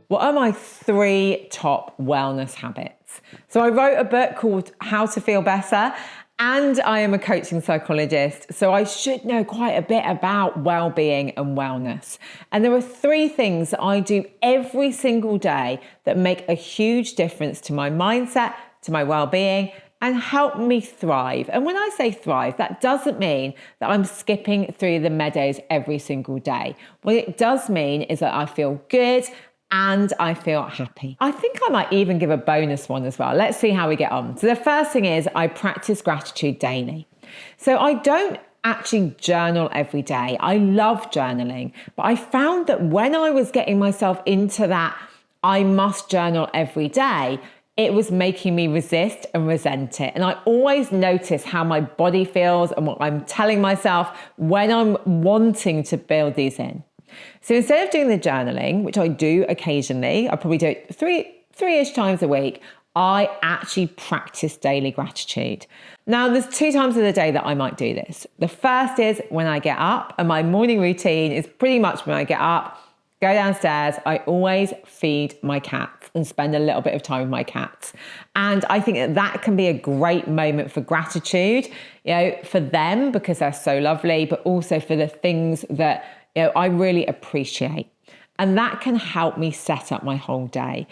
What are my 3 top wellness habits? So I wrote a book called How to Feel Better, and I am a coaching psychologist, so I should know quite a bit about well-being and wellness. And there are 3 things that I do every single day that make a huge difference to my mindset, to my well-being, and help me thrive. And when I say thrive, that doesn't mean that I'm skipping through the meadows every single day. What it does mean is that I feel good and I feel happy. I think I might even give a bonus one as well. Let's see how we get on. So the first thing is I practice gratitude daily. So I don't actually journal every day. I love journaling, but I found that when I was getting myself into that I must journal every day, it was making me resist and resent it. And I always notice how my body feels and what I'm telling myself when I'm wanting to build these in. So instead of doing the journaling, which I do occasionally, I probably do it three-ish times a week, I actually practice daily gratitude. Now, there's 2 times of the day that I might do this. The first is when I get up, and my morning routine is pretty much when I get up, go downstairs, I always feed my cats and spend a little bit of time with my cats. And I think that that can be a great moment for gratitude, for them because they're so lovely, but also for the things that, I really appreciate. And that can help me set up my whole day,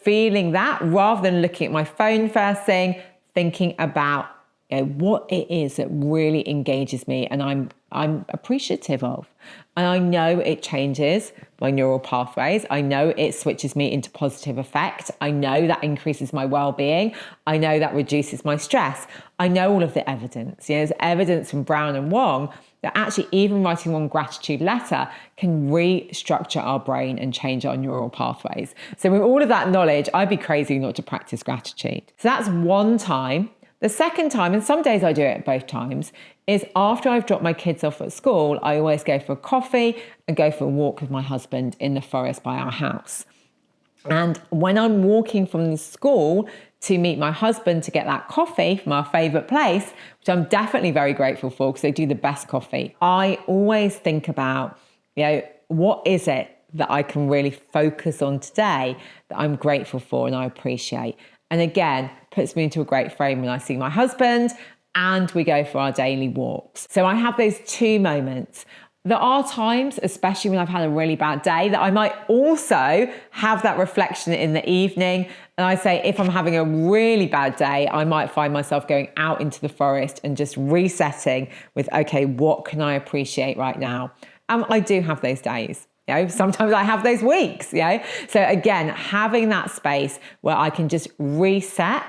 feeling that rather than looking at my phone first thing, thinking about what it is that really engages me and I'm appreciative of. And I know it changes my neural pathways. I know it switches me into positive effect. I know that increases my well-being. I know that reduces my stress. I know all of the evidence. There's evidence from Brown and Wong that actually even writing one gratitude letter can restructure our brain and change our neural pathways. So with all of that knowledge, I'd be crazy not to practice gratitude. So that's one time. The second time, and some days I do it both times, is after I've dropped my kids off at school, I always go for a coffee and go for a walk with my husband in the forest by our house. And when I'm walking from the school to meet my husband to get that coffee from our favourite place, which I'm definitely very grateful for because they do the best coffee, I always think about, what is it that I can really focus on today that I'm grateful for and I appreciate. And again, puts me into a great frame when I see my husband and we go for our daily walks. So I have those 2 moments. There are times, especially when I've had a really bad day, that I might also have that reflection in the evening. And I say, if I'm having a really bad day, I might find myself going out into the forest and just resetting with, okay, what can I appreciate right now? And I do have those days. Sometimes I have those weeks, So again, having that space where I can just reset,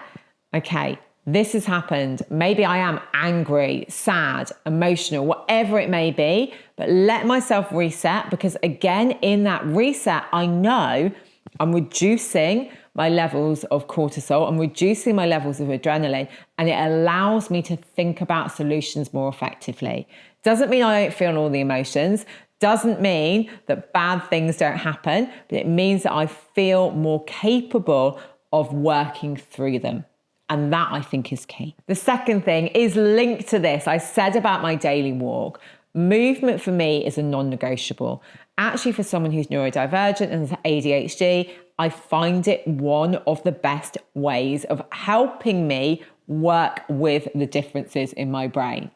okay, this has happened. Maybe I am angry, sad, emotional, whatever it may be, but let myself reset because again, in that reset, I know I'm reducing my levels of cortisol, I'm reducing my levels of adrenaline, and it allows me to think about solutions more effectively. Doesn't mean I don't feel all the emotions, doesn't mean that bad things don't happen, but it means that I feel more capable of working through them. And that I think is key. The second thing is linked to this. I said about my daily walk. Movement for me is a non-negotiable. Actually, for someone who's neurodivergent and has ADHD, I find it one of the best ways of helping me work with the differences in my brain.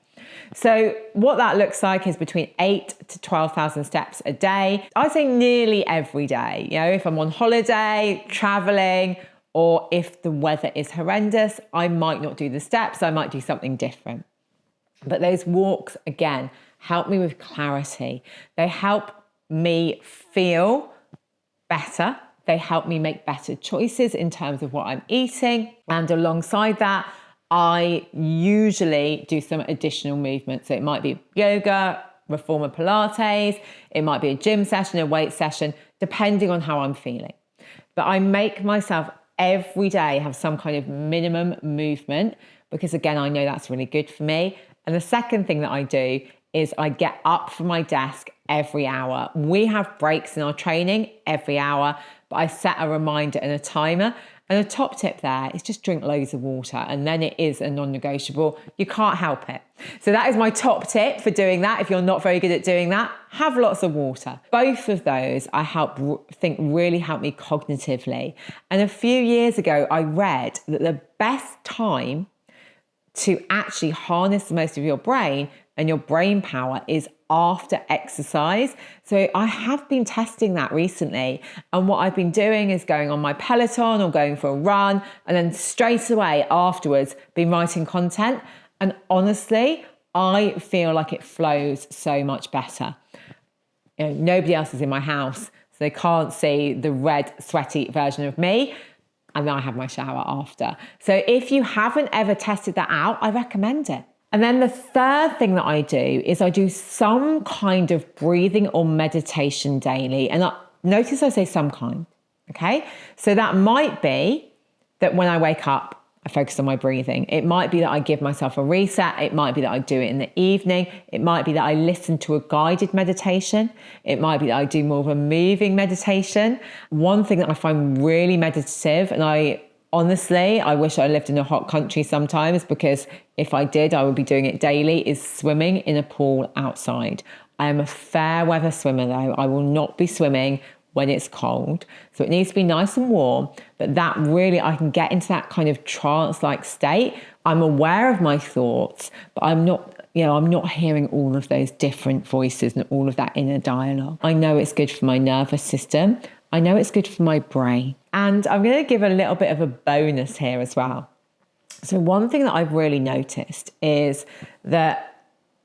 So what that looks like is between 8,000 to 12,000 steps a day. I say nearly every day. If I'm on holiday, traveling, or if the weather is horrendous, I might not do the steps. I might do something different. But those walks, again, help me with clarity. They help me feel better. They help me make better choices in terms of what I'm eating. And alongside that, I usually do some additional movement. So it might be yoga, reformer Pilates, it might be a gym session, a weight session, depending on how I'm feeling. But I make myself every day have some kind of minimum movement because again, I know that's really good for me. And the second thing that I do is I get up from my desk every hour. We have breaks in our training every hour, but I set a reminder and a timer. And a top tip there is just drink loads of water, and then it is a non-negotiable. You can't help it. So that is my top tip for doing that. If you're not very good at doing that, have lots of water. Both of those think really help me cognitively. And a few years ago, I read that the best time to actually harness the most of your brain and your brain power is after exercise. So I have been testing that recently. And what I've been doing is going on my Peloton or going for a run, and then straight away afterwards, been writing content. And honestly, I feel like it flows so much better. Nobody else is in my house, so they can't see the red, sweaty version of me. And then I have my shower after. So if you haven't ever tested that out, I recommend it. And then the third thing that I do is I do some kind of breathing or meditation daily. And notice I say some kind, okay? So that might be that when I wake up, I focus on my breathing. It might be that I give myself a reset. It might be that I do it in the evening. It might be that I listen to a guided meditation. It might be that I do more of a moving meditation. One thing that I find really meditative, and I wish I lived in a hot country sometimes, because if I did, I would be doing it daily, is swimming in a pool outside. I am a fair weather swimmer though. I will not be swimming when it's cold. So it needs to be nice and warm, but that really, I can get into that kind of trance-like state. I'm aware of my thoughts, but I'm not hearing all of those different voices and all of that inner dialogue. I know it's good for my nervous system. I know it's good for my brain. And I'm going to give a little bit of a bonus here as well. So one thing that I've really noticed is that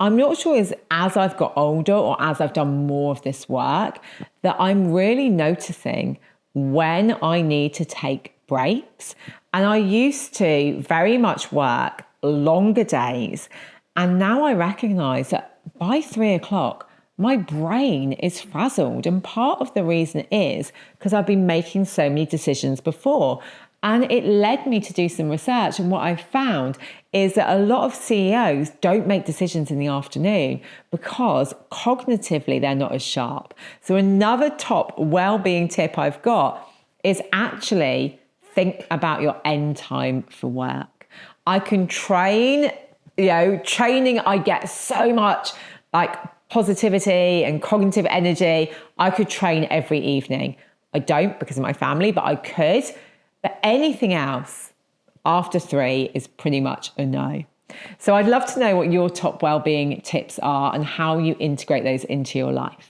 I'm not sure is as I've got older or as I've done more of this work, that I'm really noticing when I need to take breaks. And I used to very much work longer days. And now I recognize that by 3 o'clock, my brain is frazzled. And part of the reason is because I've been making so many decisions before. And it led me to do some research. And what I found is that a lot of CEOs don't make decisions in the afternoon because cognitively they're not as sharp. So another top well-being tip I've got is actually think about your end time for work. I can training, I get so much like positivity and cognitive energy. I could train every evening. I don't because of my family, but I could. But anything else after 3 is pretty much a no. So I'd love to know what your top wellbeing tips are and how you integrate those into your life.